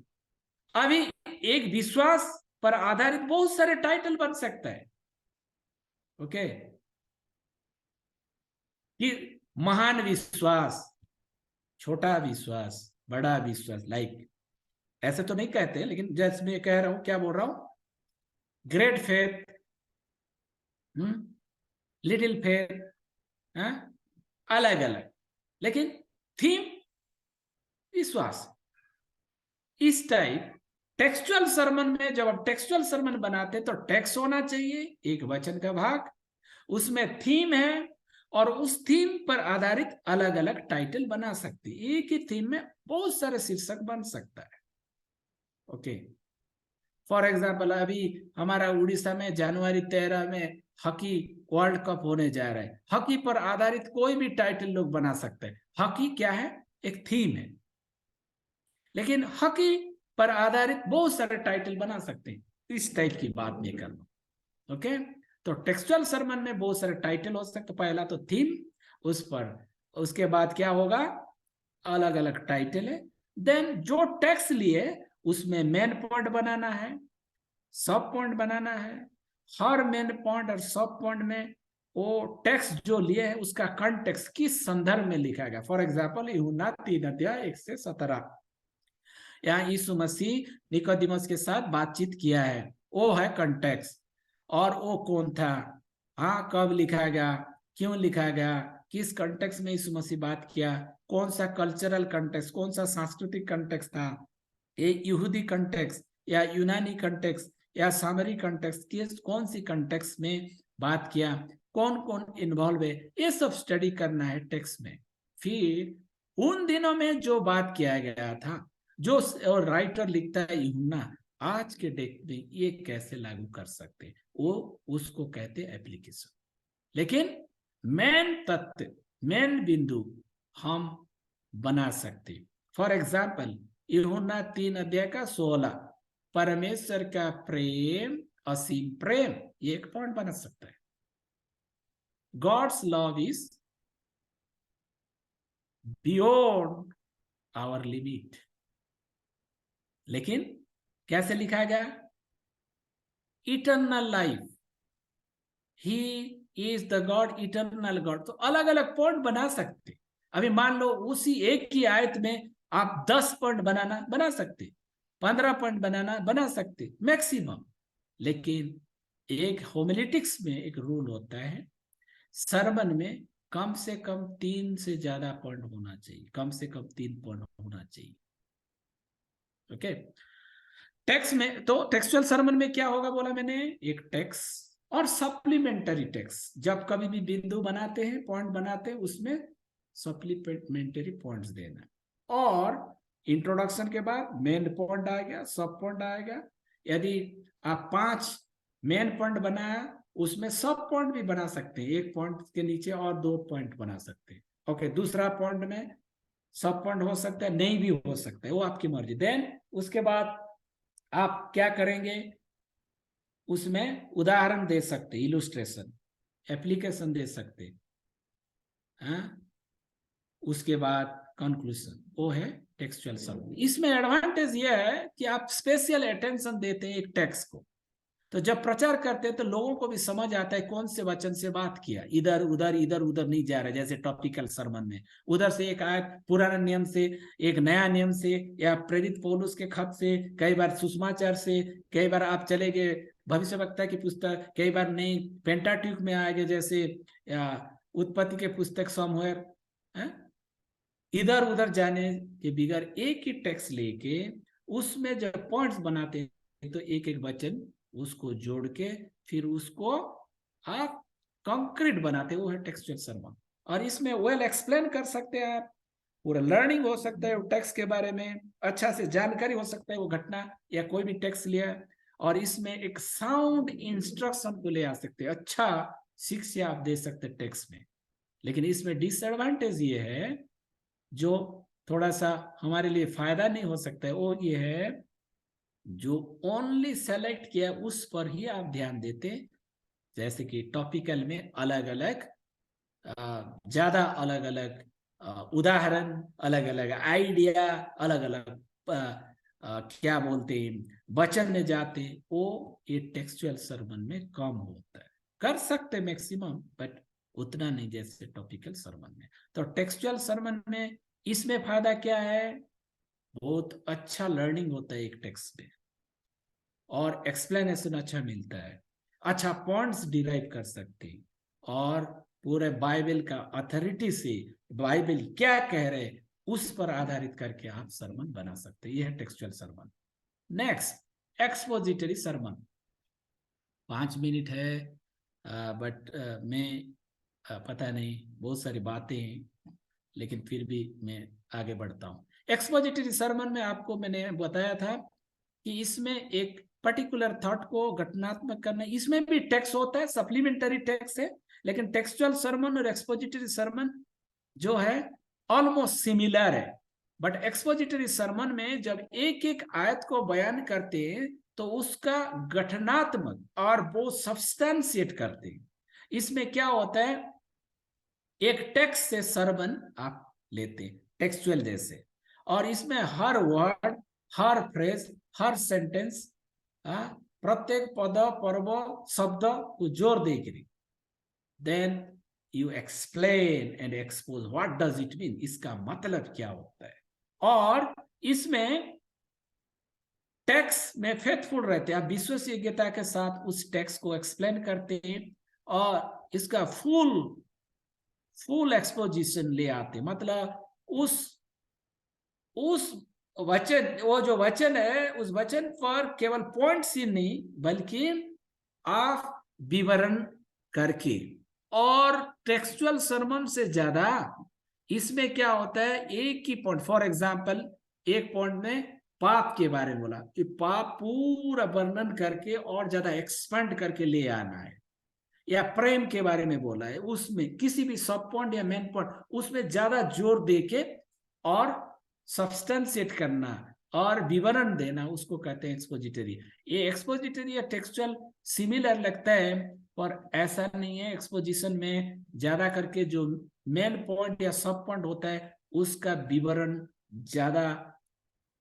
अभी एक विश्वास पर आधारित बहुत सारे टाइटल बन सकता है, ओके, कि महान विश्वास, छोटा विश्वास, बड़ा विश्वास, लाइक ऐसे तो नहीं कहते, लेकिन जैसे मैं कह रहा हूं, क्या बोल रहा हूं, ग्रेट फेथ, लिटिल फेथ, अलग अलग, लेकिन थीम विश्वास। इस टाइप टेक्सचुअल सरमन में जब आप टेक्सचुअल सरमन बनाते तो टेक्स्ट होना चाहिए, एक वचन का भाग, उसमें थीम है, और उस थीम पर आधारित अलग अलग टाइटल बना सकते, एक ही थीम में बहुत सारे शीर्षक बन सकता है, ओके। फॉर एग्जाम्पल, अभी हमारा उड़ीसा में जनवरी 13 में हॉकी वर्ल्ड कप होने जा रहा है, हॉकी पर आधारित कोई भी टाइटल लोग बना सकते हैं। हॉकी क्या है, एक थीम है, लेकिन हॉकी पर आधारित बहुत सारे टाइटल बना सकते हैं। इस टाइप की बात नहीं करना, ओके। तो टेक्सचुअल सरमन में बहुत सारे टाइटल हो सकते, पहला तो थीम, उस पर, उसके बाद क्या होगा, अलग अलग टाइटल है, देन जो टेक्स्ट लिए उसमें मेन पॉइंट बनाना है, सब पॉइंट बनाना है, हर मेन पॉइंट और सब पॉइंट में वो टेक्स्ट जो लिए है उसका कंटेक्स्ट किस संदर्भ में लिखा गया। फॉर एग्जाम्पल, यूहन्ना 3:1-17, यहाँ यीशु मसीह निकोदेमुस के साथ बातचीत किया है, वो है कंटेक्स्ट, और वो कौन था, हाँ, कब लिखा गया, क्यों लिखा गया, किस कंटेक्स्ट में यीशु मसीह बात किया, कौन सा कल्चरल कंटेक्स्ट, कौन सा सांस्कृतिक कंटेक्स्ट था, एक यहूदी कंटेक्स्ट या यूनानी कंटेक्स्ट या सामरी कंटेक्स्ट, किस कौन सी कंटेक्स्ट में बात किया, कौन कौन इन्वॉल्व है, ये सब स्टडी करना है टेक्स्ट में। फिर उन दिनों में जो बात किया गया था, जो और राइटर लिखता है यूहन्ना, आज के डेट में ये कैसे लागू कर सकते हैं, वो उसको कहते हैं एप्लीकेशन। लेकिन मेन तत्व, मेन बिंदु हम बना सकते। फॉर एग्जाम्पल, यूहन्ना 3:16, परमेश्वर का प्रेम असीम प्रेम, ये एक पॉइंट बना सकता है। God's love is beyond our limit, लेकिन कैसे लिखा गया, eternal life, he is the God, eternal God, तो अलग अलग पॉइंट बना सकते। अभी मान लो उसी एक की आयत में आप 10 पॉइंट बना सकते, 15 पॉइंट बना सकते मैक्सिमम, लेकिन एक होमिलेटिक्स में एक रूल होता है, सरमन में कम से कम 3 से ज्यादा पॉइंट होना चाहिए, कम से कम 3 पॉइंट होना चाहिए, ओके। टेक्स्ट में तो टेक्सचुअल सरमन में क्या होगा बोला मैंने, एक टेक्स्ट और सप्लीमेंटरी टेक्स्ट, जब कभी भी बिंदु बनाते हैं, पॉइंट बनाते हैं, उसमें सप्लीमेंटरी पॉइंट्स देना, और इंट्रोडक्शन के बाद मेन पॉइंट आएगा, सब पॉइंट आएगा। यदि आप 5 मेन पॉइंट बनाया, उसमें सब पॉइंट भी बना सकते हैं, एक पॉइंट के नीचे और 2 पॉइंट बना सकते हैं, ओके। दूसरा पॉइंट में सब पॉइंट हो सकता है, नहीं भी हो सकता है, वो आपकी मर्जी। देन उसके बाद आप क्या करेंगे, उसमें उदाहरण दे सकते, इलुस्ट्रेशन, एप्लीकेशन दे सकते, हाँ। उसके बाद कंक्लूजन, वो है टेक्सचुअल समरी। इसमें एडवांटेज ये है कि आप स्पेशल अटेंशन देते हैं एक टेक्स्ट को, तो जब प्रचार करते हैं तो लोगों को भी समझ आता है कौन से वचन से बात किया, इधर उधर नहीं जा रहा, जैसे टॉपिकल सरमन में उधर से एक आयत पुराने नियम से, एक नया नियम से, या प्रेरित पौलुस के खत से, कई बार सुषमाचार से, कई बार आप चले गए भविष्यवक्ता की पुस्तक, कई बार नई पेंटाट्यूक में आएंगे, जैसे उत्पत्ति के पुस्तक समूह, इधर उधर जाने के बगैर एक ही टेक्स्ट लेके उसमें जब पॉइंट्स बनाते हैं तो एक एक वचन उसको जोड़ के फिर उसको आप कंक्रीट बनाते, वो है टेक्सचुअल सरमन। और इसमें वेल एक्सप्लेन कर सकते हैं आप, पूरा लर्निंग हो सकता है टेक्स्ट के बारे में, अच्छा से जानकारी हो सकता है वो घटना या कोई भी टेक्स्ट लिया, और इसमें एक साउंड इंस्ट्रक्शन को ले आ सकते हैं, अच्छा शिक्षा आप दे सकते हैं टेक्स्ट में। लेकिन इसमें डिसएडवांटेज ये है, जो थोड़ा सा हमारे लिए फायदा नहीं हो सकता है, वो ये है जो ओनली सेलेक्ट किया उस पर ही आप ध्यान देते, जैसे कि टॉपिकल में अलग अलग ज्यादा अलग अलग उदाहरण, अलग अलग आइडिया, अलग अलग क्या बोलते हैं वचन में जाते, वो ये टेक्सचुअल सरमन में कम होता है। कर सकते मैक्सिमम, बट उतना नहीं जैसे टॉपिकल सरमन में। तो टेक्सचुअल सरमन में इसमें फायदा क्या है, बहुत अच्छा लर्निंग होता है एक टेक्स्ट में, और एक्सप्लेनेशन अच्छा मिलता है, अच्छा पॉइंट्स डिराइव कर सकते हैं, और पूरे बाइबल का अथॉरिटी से बाइबल क्या कह रहे उस पर आधारित करके आप सरमन बना सकते हैं। यह है textual sermon. Next expository sermon. 5 minute है, बट मैं पता नहीं बहुत सारी बातें हैं, लेकिन फिर भी मैं आगे बढ़ता हूँ। एक्सपोजिटरी सरमन में आपको मैंने बताया था कि इसमें एक पर्टिकुलर थॉट को घटनात्मक करना, इसमें भी टेक्स्ट होता है, सप्लीमेंटरी टेक्स्ट है, लेकिन टेक्सचुअल सरमन और एक्सपोजिटरी सरमन जो है ऑलमोस्ट सिमिलर है। बट एक्सपोजिटरी सरमन में जब एक एक आयत को बयान करते हैं तो उसका गठनात्मक और वो सब्सटेंशिएट करते हैं। इसमें क्या होता है, एक टेक्स्ट से सरमन आप लेते हैं टेक्सचुअल जैसे, और इसमें हर वर्ड, हर फ्रेज, हर सेंटेंस, प्रत्येक पद पर्व शब्द को जोर देकर then you explain and expose what does it mean, इसका मतलब क्या होता है। और इसमें टेक्स्ट में फेथफुल रहते हैं, आप विश्वसनीयता के साथ उस टेक्स्ट को एक्सप्लेन करते हैं और इसका फुल एक्सपोजिशन ले आते, मतलब उस वचन, वो जो वचन है उस वचन पर केवल पॉइंट्स ही नहीं बल्कि आप विवरण करके। और टेक्सचुअल सरमन से ज्यादा इसमें क्या होता है, एक ही पॉइंट, फॉर एग्जांपल एक पॉइंट में पाप के बारे में बोला कि पाप पूरा वर्णन करके और ज्यादा एक्सपेंड करके ले आना है, या प्रेम के बारे में बोला है, उसमें किसी भी सब पॉइंट या मेन पॉइंट उसमें ज्यादा जोर देके और सब्सटेंशिएट करना और विवरण देना, उसको कहते हैं एक्सपोजिटरी। ये एक्सपोजिटरी या टेक्सचुअल सिमिलर लगता है, पर ऐसा नहीं है। एक्सपोजिशन में ज्यादा करके जो मेन पॉइंट या सब पॉइंट होता है उसका विवरण ज्यादा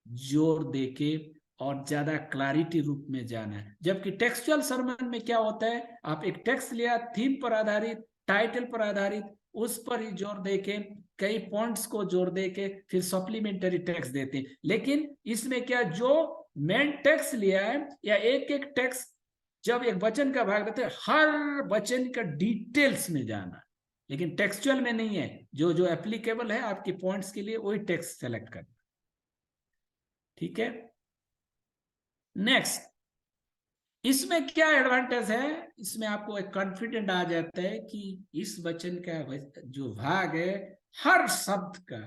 जोर देके और ज्यादा क्लैरिटी रूप में जाना है। जबकि टेक्सचुअल सरमन में क्या होता है, आप एक टेक्स्ट लिया, थीम पर आधारित, टाइटल पर आधारित, उस पर ही जोर देके, कई पॉइंट्स को जोर देके फिर सप्लीमेंटरी टेक्स्ट देते हैं। लेकिन इसमें क्या, जो मेन टेक्स्ट लिया है या एक एक टेक्स्ट जब एक वचन का भाग देते हैं, हर वचन का डिटेल्स में जाना। लेकिन टेक्सचुअल में नहीं है, जो जो एप्लीकेबल है आपके पॉइंट्स के लिए वही टेक्स्ट सेलेक्ट करना। ठीक है। नेक्स्ट, इसमें क्या एडवांटेज है, इसमें आपको एक कॉन्फिडेंट आ जाता है कि इस वचन का जो भाग है हर शब्द का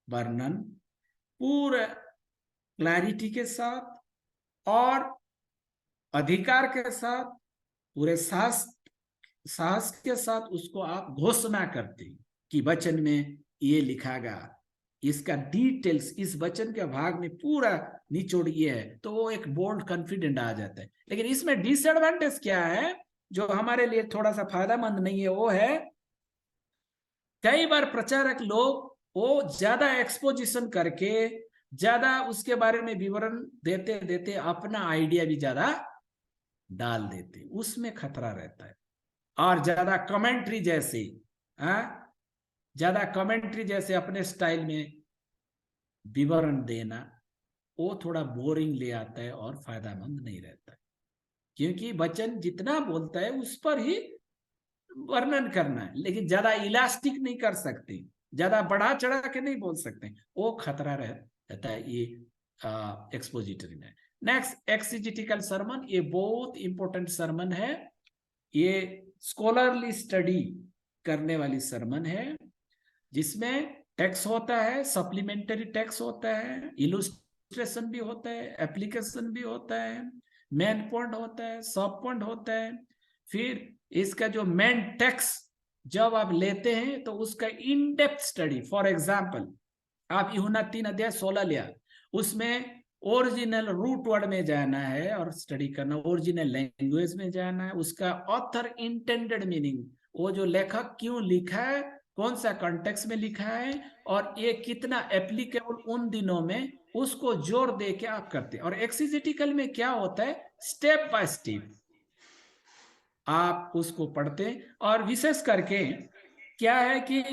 वर्णन पूरा क्लैरिटी के साथ और अधिकार के साथ, पूरे साहस के साथ उसको आप घोषणा करते हैं कि वचन में ये लिखा गया, इसका डिटेल्स इस वचन के भाग में पूरा निचोड़ ये है, तो वो एक बोल्ड कॉन्फिडेंट आ जाता है। लेकिन इसमें डिसएडवांटेज क्या है, जो हमारे लिए थोड़ा सा फायदेमंद नहीं है, वो है कई बार प्रचारक लोग वो ज्यादा एक्सपोजिशन करके, ज्यादा उसके बारे में विवरण देते देते अपना आइडिया भी ज्यादा डाल देते, उसमें खतरा रहता है। और ज्यादा कमेंट्री जैसे, ज्यादा कमेंट्री जैसे अपने स्टाइल में विवरण देना, वो थोड़ा बोरिंग ले आता है और फायदेमंद नहीं रहता है। क्योंकि वचन जितना बोलता है उस पर ही वर्णन करना है, लेकिन ज्यादा इलास्टिक नहीं कर सकते, ज्यादा बढ़ा चढ़ा के नहीं बोल सकते, वो खतरा रहता है। ये एक्सपोजिटरी में। नेक्स्ट एक्सिजेटिकल सरमन, ये बहुत इंपॉर्टेंट सरमन है, ये स्कॉलरली स्टडी करने वाली सरमन है, जिसमें टेक्स्ट होता है, सप्लीमेंटरी टेक्स्ट होता है, इलुस्ट्रेशन भी होता है, एप्लीकेशन भी होता है, मेन पॉइंट होता है, सब पॉइंट होता है। फिर इसका जो मेन टेक्स्ट जब आप लेते हैं तो उसका in depth study, for example आप यूहन्ना 3:16 लिया, उसमें ओरिजिनल रूट वर्ड में जाना है और स्टडी करना, ओरिजिनल लैंग्वेज में जाना है, उसका ऑथर इंटेंडेड मीनिंग, वो जो लेखक क्यों लिखा है, कौन सा कॉन्टेक्स्ट में लिखा है, और ये कितना एप्लीकेबल उन दिनों में, उसको जोर दे के आप करते हैं। और एक्सिजेटिकल में क्या होता है, स्टेप बाय स्टेप आप उसको पढ़ते, और विशेष करके क्या है कि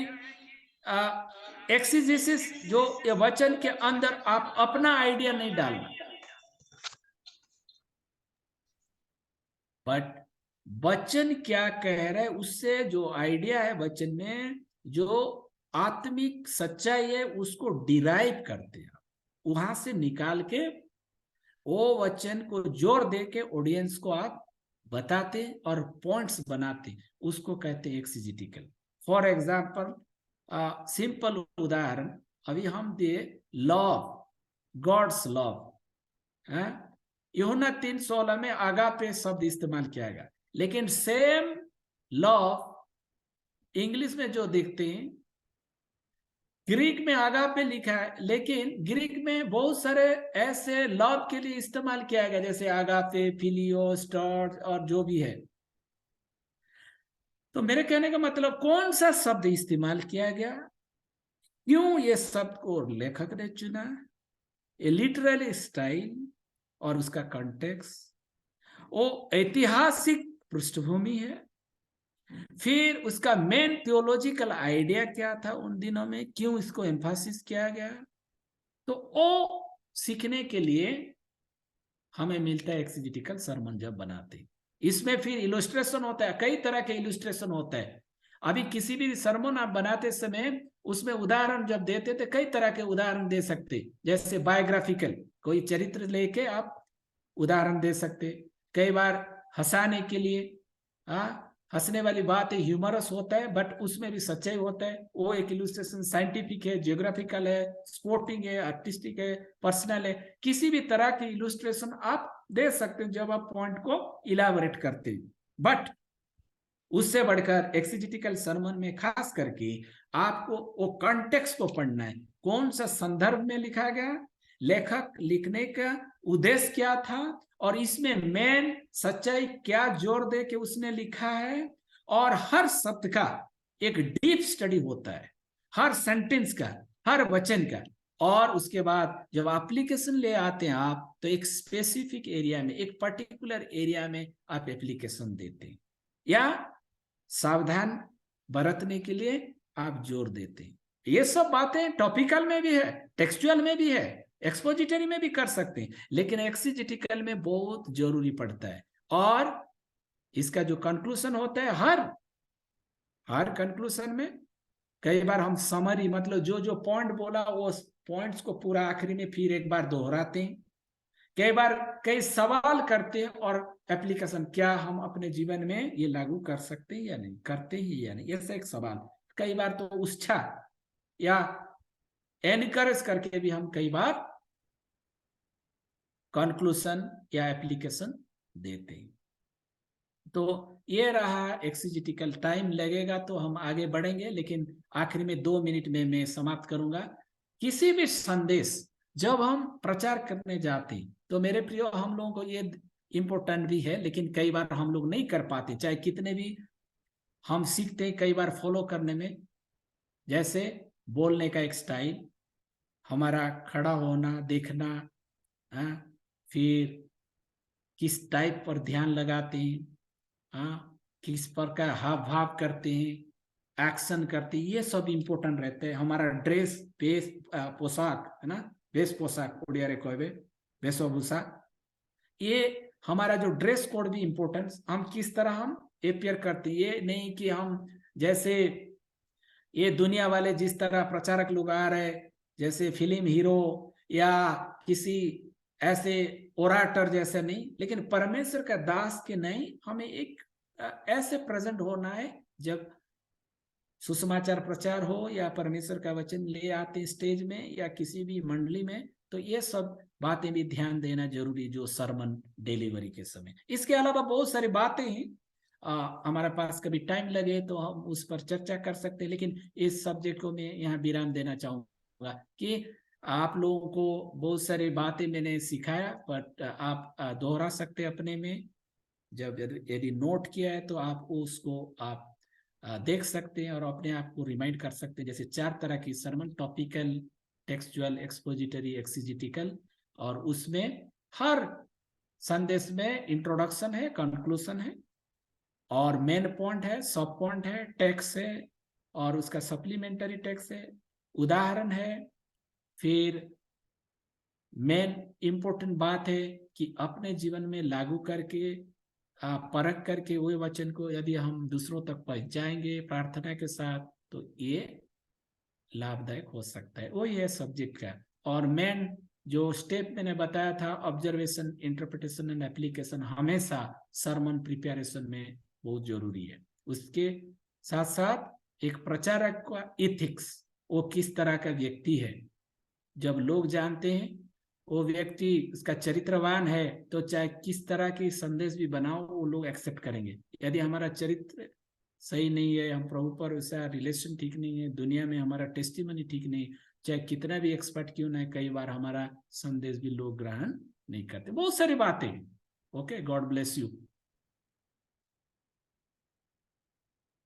एक्सिजेसिस जो ये वचन के अंदर आप अपना आइडिया नहीं डालना, बट वचन क्या कह रहा है उससे जो आइडिया है वचन में, जो आत्मिक सच्चाई है, उसको डिराइव करते हैं, वहां से निकाल के वो वचन को जोर दे के ऑडियंस को आप बताते और पॉइंट्स बनाते, उसको कहते हैं एक्सिजेटिकल। फॉर एग्जाम्पल, सिंपल उदाहरण अभी हम दिए, लव, गॉड्स लव, यूहन्ना 3:16 में आगापे शब्द इस्तेमाल किया गया, लेकिन सेम लव इंग्लिश में जो देखते हैं, ग्रीक में आगापे लिखा है, लेकिन ग्रीक में बहुत सारे ऐसे लव के लिए इस्तेमाल किया गया, जैसे आगापे, फिलियो, स्टॉर्ट और जो भी है। तो मेरे कहने का मतलब, कौन सा शब्द इस्तेमाल किया गया, क्यों ये शब्द को लेखक ने चुना, ये लिटरली स्टाइल और उसका कॉन्टेक्स्ट, वो ऐतिहासिक पृष्ठभूमि है, फिर उसका मेन थियोलॉजिकल आइडिया क्या था उन दिनों में, क्यों इसको एम्फासिस किया गया, तो वो सीखने के लिए हमें मिलता है एक्सिजेटिकल सरमन जब बनाते। इसमें फिर इलस्ट्रेशन होता है, कई तरह के इलस्ट्रेशन होता है। अभी किसी भी सरमन आप बनाते समय उसमें उदाहरण जब देते थे, कई तरह के उदाहरण दे सकते, जैसे बायोग्राफिकल, कोई चरित्र लेके आप उदाहरण दे सकते, कई बार हंसाने के लिए, हंसने वाली बात है, ह्यूमरस होता है, बट उसमें भी सच्चाई होता है, वो एक इलस्ट्रेशन साइंटिफिक है, जियोग्राफिकल है, स्पोर्टिंग है, आर्टिस्टिक है, पर्सनल है, किसी भी तरह की इलस्ट्रेशन आप दे सकते हैं जब आप पॉइंट को इलाबोरेट करते हैं। बट उससे बढ़कर एक्सिजेटिकल सरमन में खास करके आपको वो कॉन्टेक्स्ट को पढ़ना है, कौन सा संदर्भ में लिखा गया, लेखक लिखने का उद्देश्य क्या था, और इसमें मेन सच्चाई क्या जोर दे के उसने लिखा है, और हर शब्द का एक डीप स्टडी होता है, हर सेंटेंस का, हर वचन का, और उसके बाद जब एप्लीकेशन ले आते हैं आप, तो एक स्पेसिफिक एरिया में, एक पर्टिकुलर एरिया में आप एप्लीकेशन देते हैं, या सावधान बरतने के लिए आप जोर देते हैं। ये सब बातें टॉपिकल में भी है, टेक्सचुअल में भी है, एक्सपोजिटरी में भी कर सकते हैं, लेकिन एक्सिजेटिकल में बहुत जरूरी पड़ता है। और इसका जो कंक्लूजन होता है, हर कंक्लूजन में कई बार हम समरी, मतलब जो जो पॉइंट बोला वो पॉइंट्स को पूरा आखिरी में फिर एक बार दोहराते हैं, कई बार कई सवाल करते हैं, और एप्लीकेशन क्या हम अपने जीवन में ये लागू कर सकते हैं या नहीं, करते हैं या नहीं, ऐसा एक सवाल। कई बार तो उत्साह या एनकरेज करके भी हम कई बार कंक्लूजन या एप्लीकेशन देते हैं। तो ये रहा एक्सिजेटिकल। टाइम लगेगा तो हम आगे बढ़ेंगे, लेकिन आखिर में 2 मिनट में मैं समाप्त करूंगा। किसी भी संदेश जब हम प्रचार करने जाते हैं, तो मेरे प्रियो, हम लोगों को ये इम्पोर्टेंट भी है, लेकिन कई बार हम लोग नहीं कर पाते, चाहे कितने भी हम सीखते हैं कई बार फॉलो करने में, जैसे बोलने का एक स्टाइल, हमारा खड़ा होना, देखना, फिर किस टाइप पर ध्यान लगाते हैं, किस प्रकार हाव भाव करते हैं, एक्शन करते हैं, ये सब इंपॉर्टेंट रहते हैं। हमारा ड्रेस, वेश पोशाक है ना, वेश पोशाक ओडिया रे कहबे वेशभूषा, ये हमारा जो ड्रेस कोड भी इम्पोर्टेंट, हम किस तरह हम अपियर करते हैं। ये नहीं कि हम जैसे ये दुनिया वाले जिस तरह प्रचारक लोग आ रहे, जैसे फिल्म हीरो या किसी ऐसे ओराटर जैसे नहीं, लेकिन परमेश्वर का दास के नहीं, हमें एक ऐसे प्रेजेंट होना है जब सुसमाचार प्रचार हो या परमेश्वर का वचन ले आते स्टेज में या किसी भी मंडली में, तो ये सब बातें भी ध्यान देना जरूरी, जो सरमन डिलीवरी के समय। इसके अलावा बहुत सारी बातें हैं, हमारे पास कभी टाइम लगे तो हम उस पर चर्चा कर सकते हैं, लेकिन इस सब्जेक्ट को मैं यहाँ विराम देना चाहूंगा कि आप लोगों को बहुत सारी बातें मैंने सिखाया, बट आप दोहरा सकते अपने में। जब यदि नोट किया है तो आप उसको आप देख सकते हैं और अपने आप को रिमाइंड कर सकते हैं। जैसे 4 तरह की सरमन, टॉपिकल, टेक्सचुअल, एक्सपोजिटरी, एक्सिजिटिकल, और उसमें हर संदेश में इंट्रोडक्शन है, कंक्लूजन है, और मेन पॉइंट है, सब पॉइंट है, टेक्स्ट है, और उसका सप्लीमेंटरी टेक्स्ट है, उदाहरण है, फिर मेन इंपॉर्टेंट बात है कि अपने जीवन में लागू करके परख करके वो वचन को यदि हम दूसरों तक पहुंचाएंगे प्रार्थना के साथ, तो ये लाभदायक हो सकता है। वही है सब्जेक्ट का। और मेन जो स्टेप मैंने बताया था, ऑब्जर्वेशन, इंटरप्रिटेशन एंड एप्लीकेशन, हमेशा सरमन प्रिपरेशन में बहुत जरूरी है। उसके साथ साथ एक प्रचारक का इथिक्स, वो किस तरह का व्यक्ति है, जब लोग जानते हैं वो व्यक्ति उसका चरित्रवान है, तो चाहे किस तरह की संदेश भी बनाओ वो लोग एक्सेप्ट करेंगे। यदि हमारा चरित्र सही नहीं है, हम प्रभु पर वैसा रिलेशन ठीक नहीं है, दुनिया में हमारा टेस्टिमनी ठीक नहीं, चाहे कितना भी एक्सपर्ट क्यों ना है, कई बार हमारा संदेश भी लोग ग्रहण नहीं करते। बहुत सारी बातें। Okay, God bless you.